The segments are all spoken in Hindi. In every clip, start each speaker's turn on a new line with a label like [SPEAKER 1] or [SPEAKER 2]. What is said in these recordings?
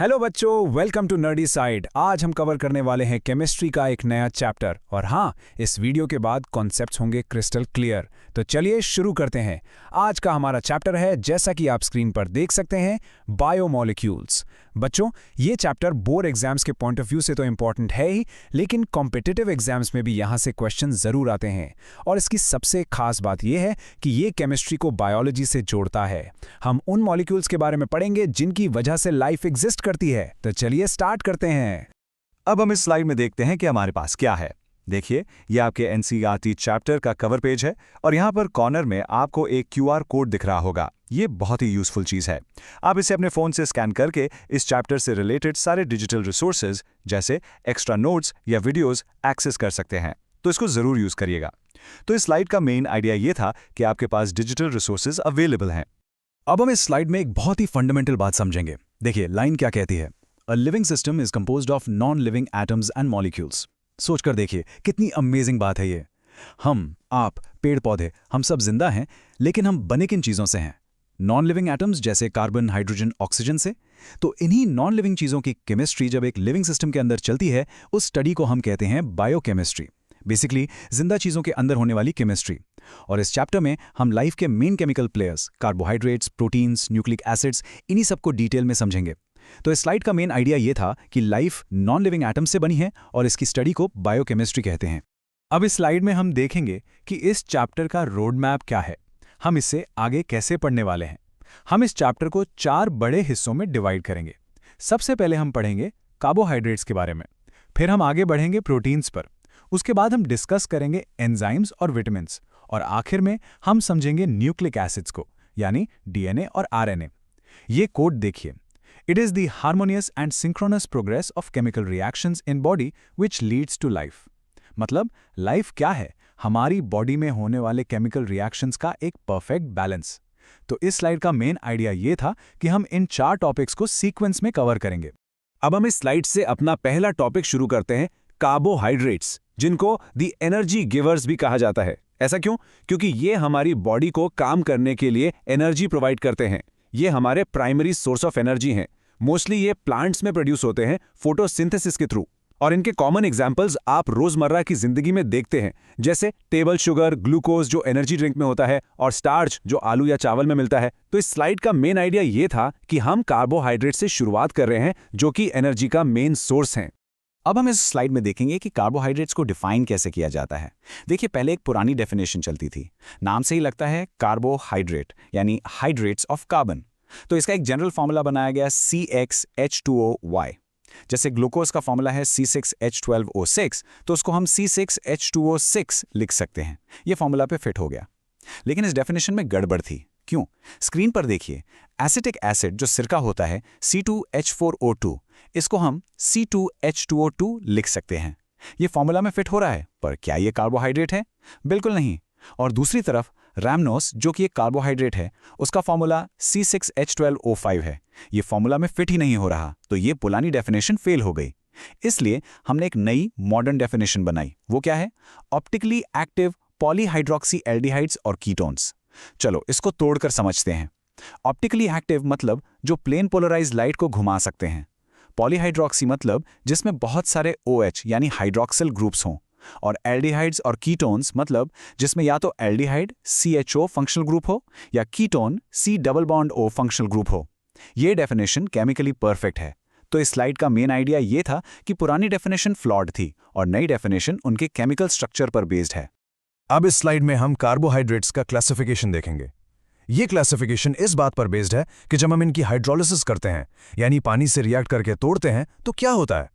[SPEAKER 1] हेलो बच्चों, वेलकम टू नर्डी साइड। आज हम कवर करने वाले हैं केमिस्ट्री का एक नया चैप्टर। और हाँ, इस वीडियो के बाद कॉन्सेप्ट्स होंगे क्रिस्टल क्लियर। तो चलिए शुरू करते हैं। आज का हमारा चैप्टर है, जैसा कि आप स्क्रीन पर देख सकते हैं, बायोमोलिक्यूल्स। बच्चों, ये चैप्टर बोर्ड एग्जाम्स के पॉइंट ऑफ व्यू से तो इंपॉर्टेंट है ही, लेकिन कॉम्पिटिटिव एग्जाम्स में भी यहाँ से क्वेश्चन जरूर आते हैं। और इसकी सबसे खास बात यह है कि ये केमिस्ट्री को बायोलॉजी से जोड़ता है। हम उन मॉलिक्यूल्स के बारे में पढ़ेंगे जिनकी वजह से लाइफ एग्जिस्ट करती है। तो चलिए स्टार्ट करते हैं।
[SPEAKER 2] अब हम इस स्लाइड में देखते हैं कि हमारे पास क्या है। देखिए, यह आपके एनसीईआरटी चैप्टर का कवर पेज है और यहाँ पर कॉर्नर में आपको एक क्यूआर कोड दिख रहा होगा। ये बहुत ही यूजफुल चीज़ है। आप इसे अपने फ़ोन से स्कैन करके इस चैप्टर से रिलेटेड सारे डिजिटल रिसोर्सेज जैसे एक्स्ट्रा नोट्स या वीडियोस एक्सेस कर सकते हैं। तो इसको ज़रूर यूज़ करिएगा। तो इस स्लाइड का मेन आइडिया ये था कि आपके पास डिजिटल रिसोर्सेज अवेलेबल हैं। अब हम इस स्लाइड में एक बहुत ही फंडामेंटल बात समझेंगे। देखिए, लाइन क्या कहती है, a living system is composed of non living atoms and molecules. सोचकर देखिए, कितनी अमेजिंग बात है ये। हम, आप, पेड़ पौधे, हम सब जिंदा हैं, लेकिन हम बने किन चीज़ों से हैं? नॉन लिविंग एटम्स जैसे कार्बन, हाइड्रोजन, ऑक्सीजन से। तो इन्हीं नॉन लिविंग चीज़ों की केमिस्ट्री जब एक लिविंग सिस्टम के अंदर चलती है, उस स्टडी को हम कहते हैं बायोकेमिस्ट्री। बेसिकली जिंदा चीज़ों के अंदर होने वाली केमिस्ट्री। और इस चैप्टर में हम लाइफ के main chemical players, carbohydrates, proteins, nucleic acids, इन्हीं सबको डिटेल में समझेंगे। तो इस स्लाइड का मेन आइडिया ये था कि लाइफ नॉन लिविंग एटम से बनी है और इसकी स्टडी को बायोकेमिस्ट्री कहते हैं। अब इस स्लाइड में हम देखेंगे कि इस चैप्टर का रोड मैप क्या है, हम इससे आगे कैसे पढ़ने वाले हैं। हम इस चैप्टर को 4 बड़े हिस्सों में डिवाइड करेंगे। सबसे पहले हम पढ़ेंगे कार्बोहाइड्रेट्स के बारे में, फिर हम आगे बढ़ेंगे प्रोटीन्स पर, उसके बाद हम डिस्कस करेंगे एंजाइम्स और विटामिन्स, और आखिर में हम समझेंगे न्यूक्लिक एसिड्स को, यानी डीएनए और आरएनए। ये कोड देखिए, it is the harmonious and synchronous progress of chemical reactions in body which leads to life. मतलब लाइफ क्या है? हमारी बॉडी में होने वाले केमिकल रिएक्शंस का एक परफेक्ट बैलेंस। तो इस स्लाइड का मेन आइडिया ये था कि हम इन 4 टॉपिक्स को सीक्वेंस में कवर करेंगे।
[SPEAKER 1] अब हम इस स्लाइड से अपना पहला टॉपिक शुरू करते हैं, कार्बोहाइड्रेट्स, जिनको दी एनर्जी गिवर्स भी कहा जाता है। ऐसा क्यों? क्योंकि ये हमारी बॉडी को काम करने के लिए एनर्जी प्रोवाइड करते हैं। ये हमारे प्राइमरी सोर्स ऑफ एनर्जी हैं। मोस्टली ये प्लांट्स में प्रोड्यूस होते हैं फोटोसिंथेसिस के थ्रू। और इनके कॉमन एग्जांपल्स आप रोजमर्रा की जिंदगी में देखते हैं, जैसे टेबल शुगर, ग्लूकोज जो एनर्जी ड्रिंक में होता है, और स्टार्च जो आलू या चावल में मिलता है। तो इस स्लाइड का मेन आइडिया ये था कि हम कार्बोहाइड्रेट से शुरुआत कर रहे हैं, जो कि एनर्जी का मेन सोर्स हैं।
[SPEAKER 2] अब हम इस स्लाइड में देखेंगे कि कार्बोहाइड्रेट्स को डिफाइन कैसे किया जाता है। देखिए, पहले एक पुरानी डेफिनेशन चलती थी, नाम से ही लगता है कार्बोहाइड्रेट, यानी हाइड्रेट्स ऑफ कार्बन। तो इसका एक जनरल फॉर्मूला बनाया गया CxH2OY। जैसे ग्लूकोज का फॉर्मूला है C6H12O6, तो उसको हम C6H2O6 लिख सकते हैं। ये फॉर्मूला पे फिट हो गया। लेकिन इस डेफिनेशन में गड़बड़ थी। क्यों? स्क्रीन पर देखिए, एसिटिक एसिड जो सिरका होता है C2H4O2, इसको हम C2H2O2 लिख सकते हैं। ये फॉर्मूला में फिट हो रहा है, पर क्या ये कार्बोहाइड्रेट है? बिल्कुल नहीं। और दूसरी तरफ रैमनोस, जो कि एक कार्बोहाइड्रेट है, उसका फॉर्मूला C6H12O5 है। ये फॉर्मूला में फिट ही नहीं हो रहा, तो ये पुरानी डेफिनेशन फेल हो गई। इसलिए हमने एक नई मॉडर्न डेफिनेशन बनाई। वो क्या है? ऑप्टिकली एक्टिव पॉलीहाइड्रोक्सी एल्डिहाइड्स और कीटोन्स। चलो इसको तोड़कर समझते हैं। ऑप्टिकली एक्टिव मतलब जो प्लेन पोलराइज्ड लाइट को घुमा सकते हैं। पॉलीहाइड्रोक्सी मतलब जिसमें बहुत सारे OH यानी हाइड्रोक्सिल ग्रुप्स हों। और एल्डिहाइड्स और कीटोन्स मतलब जिसमें या तो एल्डिहाइड CHO फंक्शनल ग्रुप हो या ketone C double bond O functional group हो। ये डेफिनेशन केमिकली परफेक्ट है। तो इस स्लाइड का मेन आइडिया ये था कि पुरानी डेफिनेशन फ्लॉड थी और नई डेफिनेशन उनके केमिकल स्ट्रक्चर पर बेस्ड है।
[SPEAKER 3] अब इस स्लाइड में हम कार्बोहाइड्रेट्स का क्लासिफिकेशन देखेंगे। ये क्लासिफिकेशन इस बात पर बेस्ड है कि जब हम इनकी हाइड्रोलिसिस करते हैं, यानी पानी से रिएक्ट करके तोड़ते हैं, तो क्या होता है।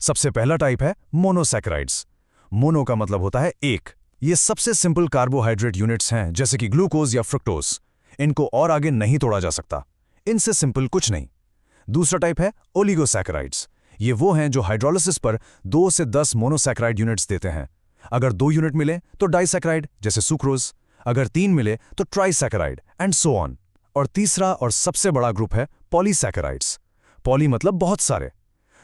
[SPEAKER 3] सबसे पहला टाइप है मोनोसैकेराइड्स। मोनो का मतलब होता है एक। ये सबसे सिंपल कार्बोहाइड्रेट यूनिट्स हैं, जैसे कि ग्लूकोज या फ्रुक्टोज। इनको और आगे नहीं तोड़ा जा सकता, इनसे सिंपल कुछ नहीं। दूसरा टाइप है ओलिगोसैकेराइड्स। ये वो हैं जो हाइड्रोलिसिस पर 2 से 10 मोनोसैकेराइड यूनिट्स देते हैं। अगर 2 यूनिट मिले तो डाइसैकेराइड, जैसे सुक्रोज। अगर 3 मिले तो ट्राइसैकेराइड, एंड सो ऑन। और तीसरा और सबसे बड़ा ग्रुप है पॉलीसैकेराइड्स। पॉली मतलब बहुत सारे।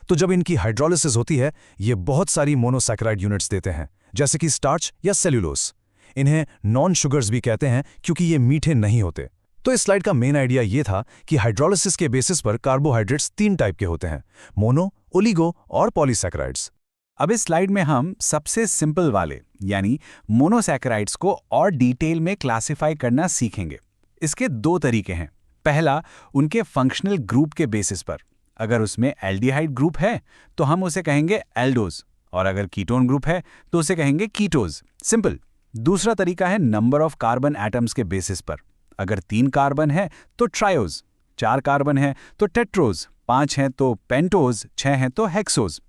[SPEAKER 3] तो जब इनकी हाइड्रोलिसिस होती है, ये बहुत सारी मोनोसैकेराइड यूनिट्स देते हैं, जैसे कि स्टार्च या सेल्यूलोज। इन्हें नॉन शुगर्स भी कहते हैं क्योंकि ये मीठे नहीं होते। तो इस स्लाइड का मेन आइडिया ये था कि हाइड्रोलिसिस के बेसिस पर कार्बोहाइड्रेट्स 3 टाइप के होते हैं, मोनो, ओलिगो और पॉलीसैकेराइड्स।
[SPEAKER 1] अब इस स्लाइड में हम सबसे सिंपल वाले यानी मोनोसैकेराइड्स को और डिटेल में क्लासिफाई करना सीखेंगे। इसके 2 तरीके हैं। पहला, उनके फंक्शनल ग्रुप के बेसिस पर। अगर उसमें एल्डिहाइड ग्रुप है तो हम उसे कहेंगे एल्डोज, और अगर कीटोन ग्रुप है तो उसे कहेंगे कीटोज। सिंपल। दूसरा तरीका है नंबर ऑफ कार्बन एटम्स के बेसिस पर। अगर 3 कार्बन है तो ट्रायोज, 4 कार्बन है तो टेट्रोज, 5 हैं तो पेंटोज, 6 हैं तो हेक्सोज।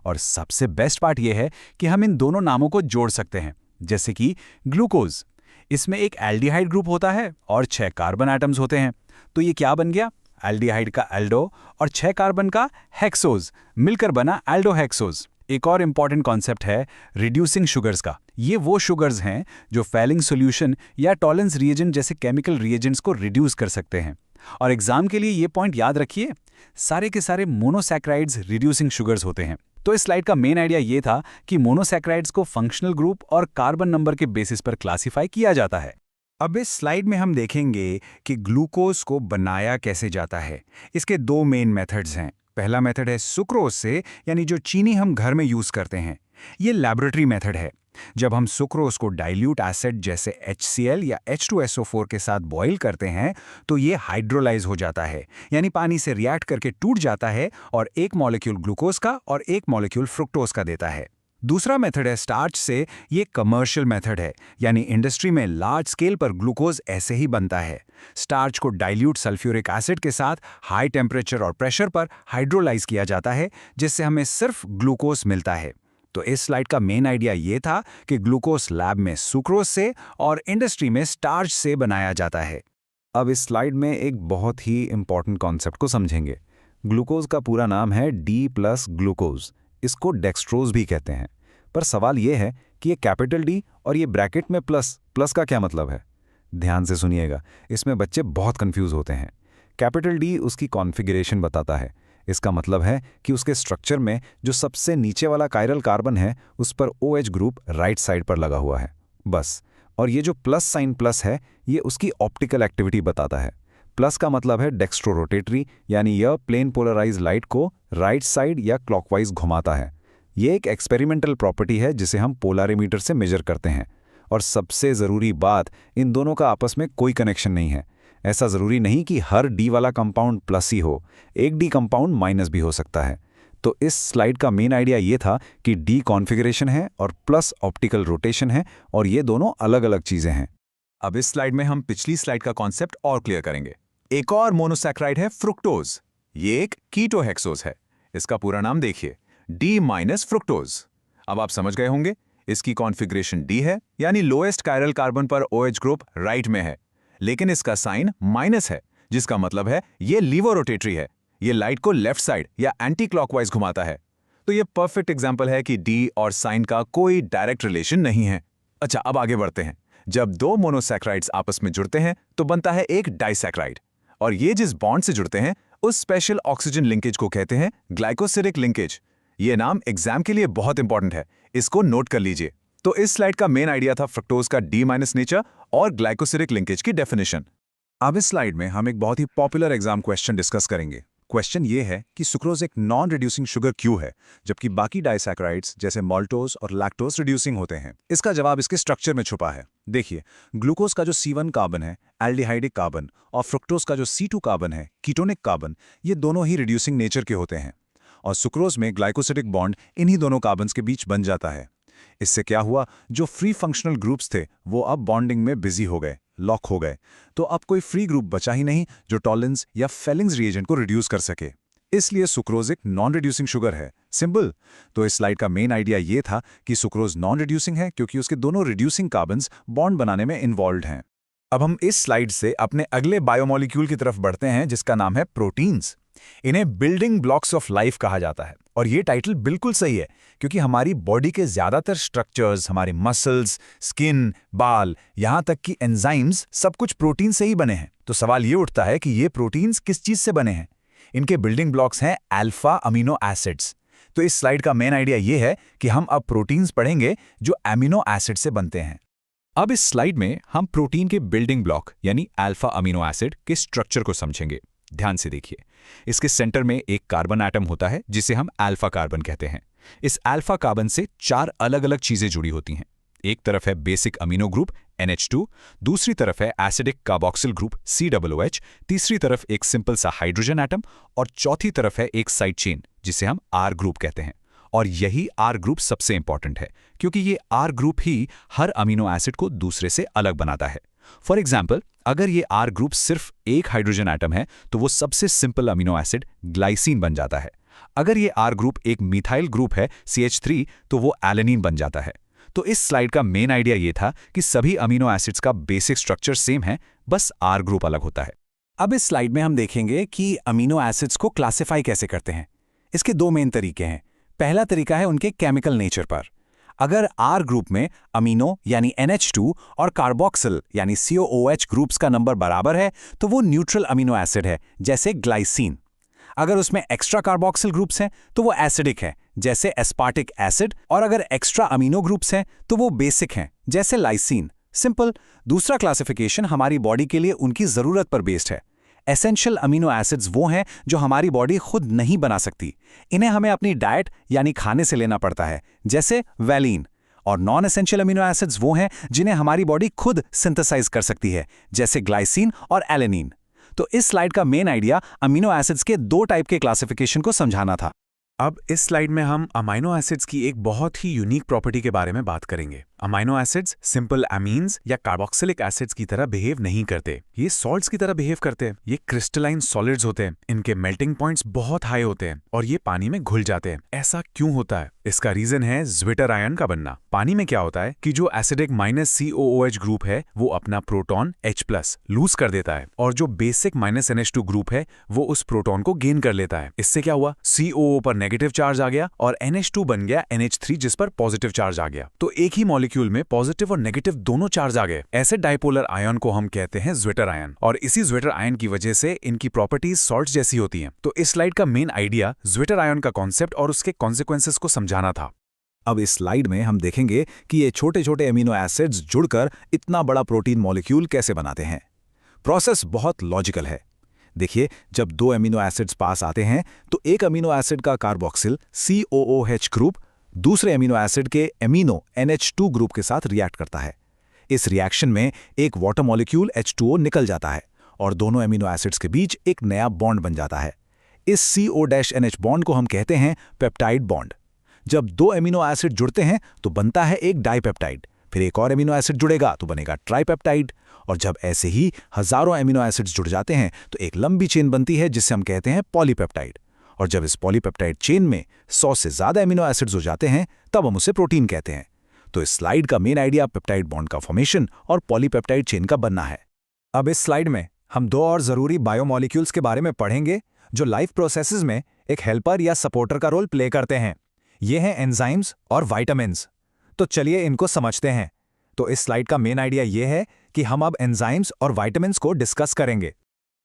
[SPEAKER 1] और सबसे बेस्ट पार्ट यह है कि हम इन दोनों नामों को जोड़ सकते हैं, जैसे कि ग्लूकोज। इसमें एक एल्डिहाइड ग्रुप होता है और 6 कार्बन एटम्स होते हैं। तो ये क्या बन गया? एल्डिहाइड का एल्डो और 6 कार्बन का हेक्सोज मिलकर बना एल्डोहेक्सोज। एक और इंपॉर्टेंट कॉन्सेप्ट है रिड्यूसिंग शुगर्स का। ये वो शुगर्स हैं जो फेलिंग सॉल्यूशन या टॉलेंस रिएजेंट जैसे केमिकल रिएजेंट्स को रिड्यूस कर सकते हैं। और एग्जाम के लिए ये पॉइंट याद रखिए, सारे के सारे मोनोसैकेराइड्स रिड्यूसिंग शुगर्स होते हैं। तो इस स्लाइड का मेन आइडिया ये था कि मोनोसैकेराइड्स को फंक्शनल ग्रुप और कार्बन नंबर के बेसिस पर क्लासिफाई किया जाता है।
[SPEAKER 2] अब इस स्लाइड में हम देखेंगे कि ग्लूकोज को बनाया कैसे जाता है। इसके 2 मेन मेथड्स हैं। पहला मेथड है सुक्रोज से, यानी जो चीनी हम घर में यूज करते हैं। ये लैबोरेटरी मेथड है। जब हम सुक्रोज को डाइल्यूट एसिड जैसे HCl या H2SO4 के साथ बॉईल करते हैं तो ये हाइड्रोलाइज हो जाता है, यानी पानी से रिएक्ट करके टूट जाता है और एक मॉलिक्यूल ग्लूकोज का और एक मॉलिक्यूल फ्रुक्टोज का देता है। दूसरा मेथड है स्टार्च से। ये कमर्शियल मेथड है, यानी इंडस्ट्री में लार्ज स्केल पर ग्लूकोज ऐसे ही बनता है। स्टार्च को डाइल्यूट सल्फ्यूरिक एसिड के साथ हाई टेम्परेचर और प्रेशर पर हाइड्रोलाइज किया जाता है, जिससे हमें सिर्फ ग्लूकोज मिलता है। तो इस स्लाइड का मेन आइडिया ये था कि ग्लूकोज लैब में सुक्रोज से और इंडस्ट्री में स्टार्च से बनाया जाता है।
[SPEAKER 3] अब इस स्लाइड में एक बहुत ही इंपॉर्टेंट कॉन्सेप्ट को समझेंगे। ग्लूकोज का पूरा नाम है D+ ग्लूकोज। इसको डेक्सट्रोज भी कहते हैं। पर सवाल यह है कि ये कैपिटल D और ये ब्रैकेट में प्लस का क्या मतलब है? ध्यान से सुनिएगा, इसमें बच्चे बहुत कंफ्यूज होते हैं। कैपिटल D उसकी कॉन्फ़िगरेशन बताता है। इसका मतलब है कि उसके स्ट्रक्चर में जो सबसे नीचे वाला कायरल कार्बन है उस पर OH ग्रुप राइट साइड पर लगा हुआ है, बस। और ये जो प्लस साइन प्लस है ये उसकी ऑप्टिकल एक्टिविटी बताता है। प्लस का मतलब है डेक्स्ट्रोरोटेटरी, यानी यह प्लेन पोलराइज लाइट को राइट साइड या क्लॉकवाइज घुमाता है। ये एक एक्सपेरिमेंटल प्रॉपर्टी है जिसे हम पोलारिमीटर से मेजर करते हैं। और सबसे ज़रूरी बात, इन दोनों का आपस में कोई कनेक्शन नहीं है। ऐसा ज़रूरी नहीं कि हर D वाला कंपाउंड प्लस ही हो, एक D कंपाउंड माइनस भी हो सकता है। तो इस स्लाइड का मेन आइडिया ये था कि D कॉन्फ़िगरेशन है और प्लस ऑप्टिकल रोटेशन है, और ये दोनों अलग अलग चीज़ें हैं।
[SPEAKER 2] अब इस स्लाइड में हम पिछली स्लाइड का कॉन्सेप्ट और क्लियर करेंगे। एक और मोनोसैकेराइड है फ्रुक्टोज। ये एक कीटोहेक्सोज है। इसका पूरा नाम देखिए, D- फ्रुक्टोज। अब आप समझ गए होंगे, इसकी कॉन्फ़िगरेशन D है, यानी लोएस्ट कायरल कार्बन पर OH ग्रुप राइट में है, लेकिन इसका साइन माइनस है, जिसका मतलब है ये लीवोरोटेटरी है। ये लाइट को लेफ्ट साइड या एंटी क्लॉकवाइज घुमाता है। तो ये परफेक्ट एग्जांपल है कि D और साइन का कोई डायरेक्ट रिलेशन नहीं है। अच्छा, अब आगे बढ़ते हैं। जब 2 मोनोसैकेराइड्स आपस में जुड़ते हैं तो बनता है एक डाइसैकेराइड, और ये जिस बॉन्ड से जुड़ते हैं उस स्पेशल ऑक्सीजन लिंकेज को कहते हैं ग्लाइकोसिडिक लिंकेज। ये नाम एग्जाम के लिए बहुत इंपॉर्टेंट है, इसको नोट कर लीजिए। तो इस स्लाइड का मेन आइडिया था फ्रक्टोज का D- नेचर और ग्लाइकोसिडिक लिंकेज की डेफिनेशन।
[SPEAKER 3] अब इस स्लाइड में हम एक बहुत ही पॉपुलर एग्जाम क्वेश्चन डिस्कस करेंगे। क्वेश्चन ये है कि सुक्रोज एक नॉन रिड्यूसिंग शुगर क्यों है, जबकि बाकी डाइसैकेराइड्स जैसे मॉल्टोज और लैक्टोज रिड्यूसिंग होते हैं। इसका जवाब इसके स्ट्रक्चर में छुपा है। देखिए, ग्लूकोज का जो C1 कार्बन है एल्डिहाइडिक कार्बन, और फ्रुक्टोज का जो C2 कार्बन है कीटोनिक कार्बन, ये दोनों ही रिड्यूसिंग नेचर के होते हैं। और सुक्रोज में ग्लाइकोसिडिक बॉन्ड इन्हीं दोनों कार्बन्स के बीच बन जाता है। इससे क्या हुआ, जो फ्री फंक्शनल ग्रुप्स थे वो अब बॉन्डिंग में बिजी हो गए, लॉक हो गए। तो अब कोई फ्री ग्रुप बचा ही नहीं जो टॉलेंस या फेलिंग्स रिएजेंट को रिड्यूस कर सके। इसलिए सुक्रोज एक नॉन रिड्यूसिंग शुगर है। सिंपल। तो इस स्लाइड का मेन आइडिया ये था कि सुक्रोज नॉन रिड्यूसिंग है क्योंकि उसके दोनों रिड्यूसिंग कार्बन्स बॉन्ड बनाने में इन्वॉल्व हैं। अब हम इस स्लाइड से अपने अगले बायोमॉलिक्यूल की तरफ बढ़ते हैं, जिसका नाम है प्रोटीन्स। इन्हें बिल्डिंग ब्लॉक्स ऑफ लाइफ कहा जाता है, और ये टाइटल बिल्कुल सही है क्योंकि हमारी बॉडी के ज्यादातर स्ट्रक्चर्स, हमारे मसल्स, स्किन, बाल, यहां तक कि एंजाइम्स, सब कुछ प्रोटीन से ही बने हैं। तो सवाल ये उठता है कि ये प्रोटीन्स किस चीज से बने हैं। इनके बिल्डिंग ब्लॉक्स हैं अल्फा अमीनो एसिड्स। तो इस स्लाइड का मेन आइडिया ये है कि हम अब प्रोटीन्स पढ़ेंगे जो एमिनो एसिड से बनते हैं।
[SPEAKER 2] अब इस स्लाइड में हम प्रोटीन के बिल्डिंग ब्लॉक यानी अल्फा अमीनो एसिड के स्ट्रक्चर को समझेंगे। ध्यान से देखिए, इसके सेंटर में एक कार्बन एटम होता है जिसे हम अल्फा कार्बन कहते हैं। इस अल्फा कार्बन से 4 अलग अलग चीजें जुड़ी होती हैं। एक तरफ है बेसिक अमीनो ग्रुप NH2, दूसरी तरफ है एसिडिक कार्बोक्सिल ग्रुप COOH, तीसरी तरफ एक सिंपल सा हाइड्रोजन एटम और चौथी तरफ है एक साइड चेन जिसे हम R ग्रुप कहते हैं। और यही R ग्रुप सबसे इंपॉर्टेंट है क्योंकि ये R ग्रुप ही हर अमीनो एसिड को दूसरे से अलग बनाता है। फॉर एग्जाम्पल, अगर ये R ग्रुप सिर्फ एक हाइड्रोजन एटम है तो वो सबसे सिंपल अमीनो एसिड ग्लाइसिन बन जाता है। अगर ये R ग्रुप एक मिथाइल ग्रुप है CH3 तो वो एलेनिन बन जाता है। तो इस स्लाइड का मेन आइडिया ये था कि सभी अमीनो एसिड्स का बेसिक स्ट्रक्चर सेम है, बस R ग्रुप अलग होता है।
[SPEAKER 1] अब इस स्लाइड में हम देखेंगे कि अमीनो एसिड्स को क्लासिफाई कैसे करते हैं। इसके 2 मेन तरीके हैं। पहला तरीका है उनके केमिकल नेचर पर। अगर R ग्रुप में अमीनो यानी NH2 और कार्बोक्सिल यानी COOH ग्रुप्स का नंबर बराबर है तो वो न्यूट्रल अमीनो एसिड है, जैसे ग्लाइसिन। अगर उसमें एक्स्ट्रा कार्बोक्सिल ग्रुप्स हैं तो वो एसिडिक है, जैसे एस्पार्टिक एसिड। और अगर एक्स्ट्रा अमीनो ग्रुप्स हैं तो वो बेसिक हैं, जैसे लाइसिन। सिंपल। दूसरा क्लासिफिकेशन हमारी बॉडी के लिए उनकी ज़रूरत पर बेस्ड है। एसेंशियल अमीनो एसिड्स वो हैं जो हमारी बॉडी खुद नहीं बना सकती, इन्हें हमें अपनी डाइट यानी खाने से लेना पड़ता है, जैसे वैलिन। और नॉन एसेंशियल अमीनो एसिड्स वो हैं जिन्हें हमारी बॉडी खुद सिंथेसाइज कर सकती है, जैसे ग्लाइसिन और एलेनिन। तो इस स्लाइड का मेन आइडिया अमीनो एसिड्स के 2 टाइप के क्लासिफिकेशन को समझाना था।
[SPEAKER 4] अब इस स्लाइड में हम अमाइनो एसिड्स की एक बहुत ही यूनिक प्रॉपर्टी के बारे में बात करेंगे। अमाइनो एसिड्स सिंपल अमीन्स या कार्बोक्सिलिक एसिड्स की तरह बिहेव नहीं करते, ये सॉल्ट्स की तरह बिहेव करते हैं। ये क्रिस्टलाइन सॉलिड्स होते हैं, इनके मेल्टिंग पॉइंट्स बहुत हाई होते हैं और ये पानी में घुल जाते हैं। ऐसा क्यों होता है? इसका रीजन है ज्विटर आयन का बनना। पानी में क्या होता है कि जो एसिडिक -COOH ग्रुप है वो अपना प्रोटॉन H+ लूज कर देता है और जो बेसिक -NH2 ग्रुप है वो उस प्रोटॉन को गेन कर लेता है। इससे क्या हुआ? COO पर नेगेटिव चार्ज आ गया और NH2 बन गया NH3 जिस पर पॉजिटिव चार्ज आ गया। तो एक ही मॉलिक्यूल में पॉजिटिव और नेगेटिव दोनों चार्ज आ गए। ऐसे डाइपोलर आयन को हम कहते हैं ज्विटर आयन और इसी ज्विटर आयन की वजह से इनकी प्रॉपर्टीज सॉल्ट जैसी होती हैं। तो इस स्लाइड का मेन आइडिया ज्विटर आयन का कॉन्सेप्ट और उसके कॉन्सिक्वेंसेस को समझाना था।
[SPEAKER 3] अब इस स्लाइड में हम देखेंगे कि ये छोटे छोटे अमीनो एसिड्स जुड़कर इतना बड़ा प्रोटीन मॉलिक्यूल कैसे बनाते हैं। प्रोसेस बहुत लॉजिकल है। देखिए, जब 2 अमीनो एसिड्स पास आते हैं तो एक अमीनो एसिड का कार्बोक्सिल COOH ग्रुप दूसरे अमीनो एसिड के अमीनो NH2 ग्रुप के साथ रिएक्ट करता है। इस रिएक्शन में एक वाटर मॉलिक्यूल H2O निकल जाता है और दोनों अमीनो एसिड्स के बीच एक नया बॉन्ड बन जाता है। इस CO-NH बॉन्ड को हम कहते हैं पेप्टाइड बॉन्ड। जब 2 अमीनो एसिड जुड़ते हैं तो बनता है एक डाइपेप्टाइड, फिर एक और अमीनो एसिड जुड़ेगा तो बनेगा ट्राइपेप्टाइड, और जब ऐसे ही हजारों अमीनो एसिड्स जुड़ जाते हैं तो एक लंबी चेन बनती है जिसे हम कहते हैं पॉलीपेप्टाइड। और जब इस पॉलीपेप्टाइड चेन में 100 से ज़्यादा अमीनो एसिड्स हो जाते हैं तब हम उसे प्रोटीन कहते हैं। तो इस स्लाइड का मेन आइडिया पेप्टाइड बॉन्ड का फॉर्मेशन और पॉलीपेप्टाइड चेन का बनना है।
[SPEAKER 1] अब इस स्लाइड में हम 2 और ज़रूरी बायोमॉलिक्यूल्स के बारे में पढ़ेंगे जो लाइफ प्रोसेसेस में एक हेल्पर या सपोर्टर का रोल प्ले करते हैं। ये हैं एंजाइम्स और विटामिन्स। तो चलिए इनको समझते हैं। तो इस स्लाइड का मेन आइडिया ये है कि हम अब एंजाइम्स और विटामिन्स को डिस्कस करेंगे।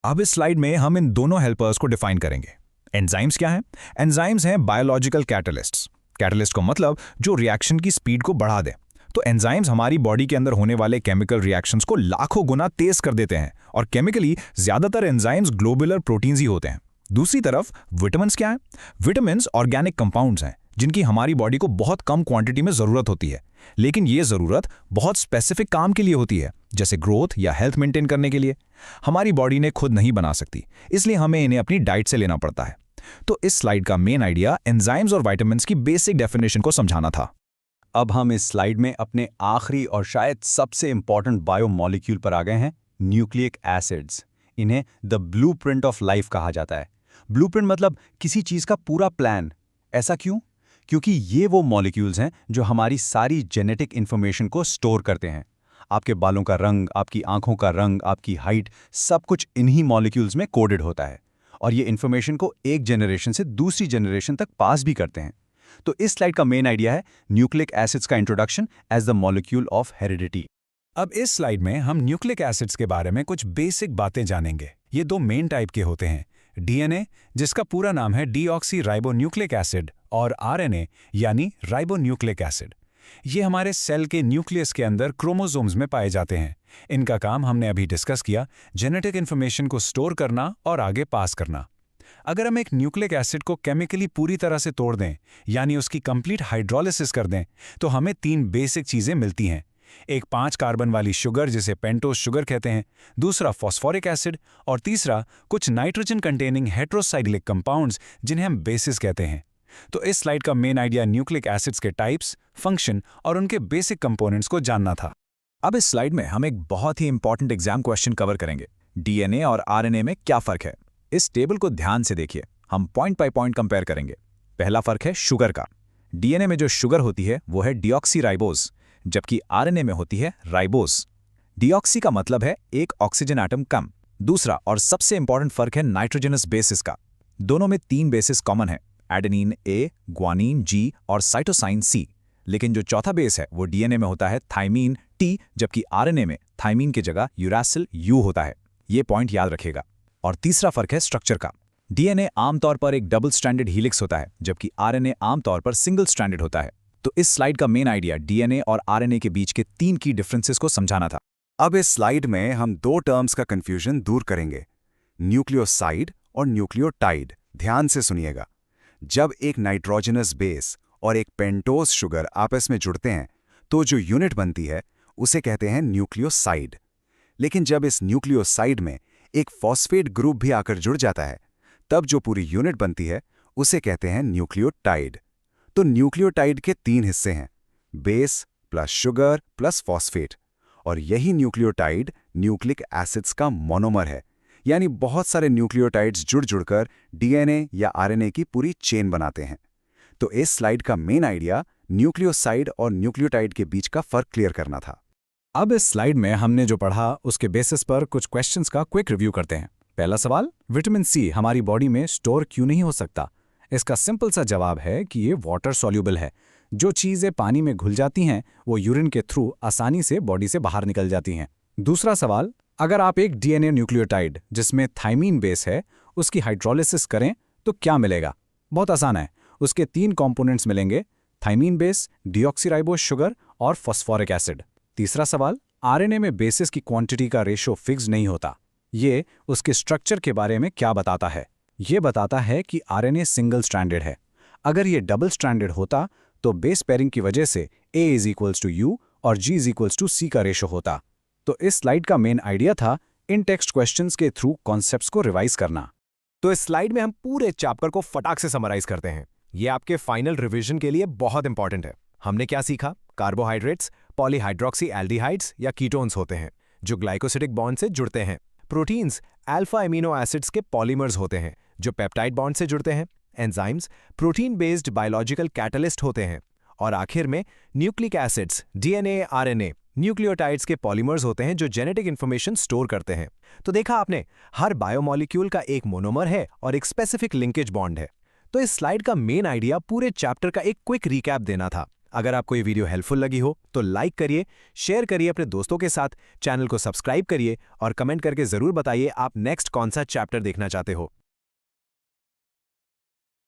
[SPEAKER 1] अब इस स्लाइड में हम इन दोनों हेल्पर्स को डिफाइन करेंगे। एंजाइम्स क्या हैं? एंजाइम्स हैं बायोलॉजिकल कैटलिस्ट्स। कैटलिस्ट को मतलब जो रिएक्शन की स्पीड को बढ़ा दे। तो एंजाइम्स हमारी बॉडी के अंदर होने वाले केमिकल रिएक्शंस को लाखों गुना तेज कर देते हैं और केमिकली ज्यादातर एंजाइम्स ग्लोबुलर प्रोटीन्स ही होते हैं। दूसरी तरफ विटामिन्स क्या हैं? विटामिन्स ऑर्गेनिक कंपाउंड्स हैं जिनकी हमारी बॉडी को बहुत कम क्वांटिटी में ज़रूरत होती है, लेकिन ये ज़रूरत बहुत स्पेसिफिक काम के लिए होती है, जैसे ग्रोथ या हेल्थ मेंटेन करने के लिए। हमारी बॉडी ने खुद नहीं बना सकती, इसलिए हमें इन्हें अपनी डाइट से लेना पड़ता है। तो इस स्लाइड का मेन आइडिया एंजाइम्स और विटामिन्स की बेसिक डेफिनेशन को समझाना था।
[SPEAKER 2] अब हम इस स्लाइड में अपने आखिरी और शायद सबसे इंपॉर्टेंट बायोमॉलिक्यूल पर आ गए हैं, न्यूक्लिक एसिड्स। इन्हें द ब्लूप्रिंट ऑफ लाइफ कहा जाता है। ब्लूप्रिंट मतलब किसी चीज़ का पूरा प्लान। ऐसा क्यों? क्योंकि ये वो मॉलिक्यूल्स हैं जो हमारी सारी जेनेटिक इन्फॉर्मेशन को स्टोर करते हैं। आपके बालों का रंग, आपकी आंखों का रंग, आपकी हाइट, सब कुछ इन्हीं मॉलिक्यूल्स में कोडेड होता है और ये इन्फॉर्मेशन को एक जनरेशन से दूसरी जनरेशन तक पास भी करते हैं। तो इस स्लाइड का मेन आइडिया है न्यूक्लिक एसिड्स का introduction as the molecule of heredity.
[SPEAKER 1] अब इस स्लाइड में हम न्यूक्लिक एसिड्स के बारे में कुछ बेसिक बातें जानेंगे। ये 2 मेन टाइप के होते हैं, डीएनए जिसका पूरा नाम है डीऑक्सी राइबोन्यूक्लिक एसिड और आरएनए यानी राइबोन्यूक्लिक एसिड। ये हमारे सेल के न्यूक्लियस के अंदर क्रोमोसोम्स में पाए जाते हैं। इनका काम हमने अभी डिस्कस किया, जेनेटिक इन्फॉर्मेशन को स्टोर करना और आगे पास करना। अगर हम एक न्यूक्लिक एसिड को केमिकली पूरी तरह से तोड़ दें, यानी उसकी कंप्लीट हाइड्रोलिसिस कर दें, तो हमें 3 बेसिक चीजें मिलती हैं। एक 5 कार्बन वाली शुगर जिसे पेंटोस शुगर कहते हैं, दूसरा फॉस्फोरिक एसिड और तीसरा कुछ नाइट्रोजन कंटेनिंग हेट्रोसाइक्लिक कंपाउंड्स जिन्हें हम बेसिस कहते हैं। तो इस स्लाइड का मेन आइडिया न्यूक्लिक एसिड्स के टाइप्स, फंक्शन और उनके बेसिक कंपोनेंट्स को जानना था।
[SPEAKER 2] अब इस स्लाइड में हम एक बहुत ही इंपॉर्टेंट एग्जाम क्वेश्चन कवर करेंगे। डीएनए और आरएनए में क्या फर्क है? इस टेबल को ध्यान से देखिए, हम पॉइंट बाय पॉइंट कंपेयर करेंगे। पहला फर्क है शुगर का। डीएनए में जो शुगर होती है वो है डीऑक्सीराइबोज, जबकि आरएनए में होती है राइबोज। डीऑक्सी का मतलब है एक ऑक्सीजन एटम कम। दूसरा और सबसे इंपॉर्टेंट फर्क है नाइट्रोजनस बेसिस का। दोनों में 3 बेसिस कॉमन है, एडेनिन ए, ग्वानिन जी और साइटोसाइन सी। लेकिन जो चौथा बेस है वो डीएनए में होता है थाइमीन टी, जबकि आरएनए में थाइमीन की जगह यूरासिल यू होता है। ये पॉइंट याद रखिएगा। और तीसरा फर्क है स्ट्रक्चर का। डीएनए आमतौर पर एक डबल स्ट्रैंडेड हीलिक्स होता है, जबकि आरएनए आमतौर पर सिंगल स्ट्रैंडेड होता है। तो इस स्लाइड का मेन आइडिया डीएनए और आरएनए के बीच के 3 की डिफरेंसेस को समझाना था।
[SPEAKER 5] अब इस स्लाइड में हम 2 टर्म्स का कंफ्यूजन दूर करेंगे, न्यूक्लियोसाइड और न्यूक्लियोटाइड। ध्यान से सुनिएगा। जब एक नाइट्रोजनस बेस और एक पेंटोस शुगर आपस में जुड़ते हैं तो जो यूनिट बनती है उसे कहते हैं न्यूक्लियोसाइड। लेकिन जब इस न्यूक्लियोसाइड में एक फॉस्फेट ग्रुप भी आकर जुड़ जाता है तब जो पूरी यूनिट बनती है उसे कहते हैं न्यूक्लियोटाइड। तो न्यूक्लियोटाइड के 3 हिस्से हैं, base plus sugar plus phosphate. और यही न्यूक्लियोटाइड न्यूक्लिक एसिड्स का मोनोमर है, यानी बहुत सारे न्यूक्लियोटाइड्स जुड़ जुड़कर डीएनए या आरएनए की पूरी चेन बनाते हैं। तो इस स्लाइड का मेन आइडिया न्यूक्लियोसाइड और न्यूक्लियोटाइड के बीच का फर्क क्लियर करना था।
[SPEAKER 2] अब इस स्लाइड में हमने जो पढ़ा उसके बेसिस पर कुछ क्वेश्चंस का क्विक रिव्यू करते हैं। पहला सवाल, विटामिन सी हमारी बॉडी में स्टोर क्यों नहीं हो सकता? इसका सिंपल सा जवाब है कि ये वाटर सॉल्यूबल है। जो चीज़ें पानी में घुल जाती हैं वो यूरिन के थ्रू आसानी से बॉडी से बाहर निकल जाती हैं। दूसरा सवाल, अगर आप एक डीएनए न्यूक्लियोटाइड जिसमें थाइमीन बेस है उसकी हाइड्रोलिसिस करें तो क्या मिलेगा? बहुत आसान है, उसके 3 कंपोनेंट्स मिलेंगे, थाइमीन बेस, डीऑक्सीराइबोज शुगर और फॉस्फोरिक एसिड। तीसरा सवाल, आरएनए में बेसिस की क्वांटिटी का रेशो फिक्स नहीं होता। ये उसके स्ट्रक्चर के बारे में क्या बताता है? ये बताता है कि आरएनए सिंगल स्ट्रैंडेड है। अगर ये डबल स्ट्रैंडेड होता तो बेस पेयरिंग की वजह से A=U और G=C का रेशो होता। तो इस स्लाइड का मेन आइडिया था इन टेक्स्ट क्वेश्चंस के थ्रू कॉन्सेप्ट्स को रिवाइज करना।
[SPEAKER 3] तो इस स्लाइड में हम पूरे चैप्टर को फटाक से समराइज करते हैं। ये आपके फाइनल रिवीजन के लिए बहुत इंपॉर्टेंट है। हमने क्या सीखा? कार्बोहाइड्रेट्स पॉलीहाइड्रोक्सी एल्डिहाइड्स या कीटोन्स होते हैं जो ग्लाइकोसिडिक बॉन्ड से जुड़ते हैं। प्रोटीन्स अल्फा एमिनो एसिड्स के पॉलीमर्स होते हैं जो पेप्टाइड बॉन्ड से जुड़ते हैं। Enzymes protein based biological catalyst होते हैं। और आखिर में nucleic acids DNA RNA nucleotides के पॉलीमर्स होते हैं जो जेनेटिक इंफॉर्मेशन स्टोर करते हैं। तो देखा आपने, हर बायोमॉलिक्यूल का एक मोनोमर है और एक स्पेसिफिक लिंकेज बॉन्ड है। तो इस स्लाइड का मेन आइडिया पूरे चैप्टर का एक क्विक रिकैप देना था। अगर आपको ये वीडियो हेल्पफुल लगी हो तो लाइक करिए, शेयर करिए अपने दोस्तों के साथ, चैनल को सब्सक्राइब करिए और कमेंट करके जरूर बताइए आप नेक्स्ट कौन सा चैप्टर देखना चाहते हो।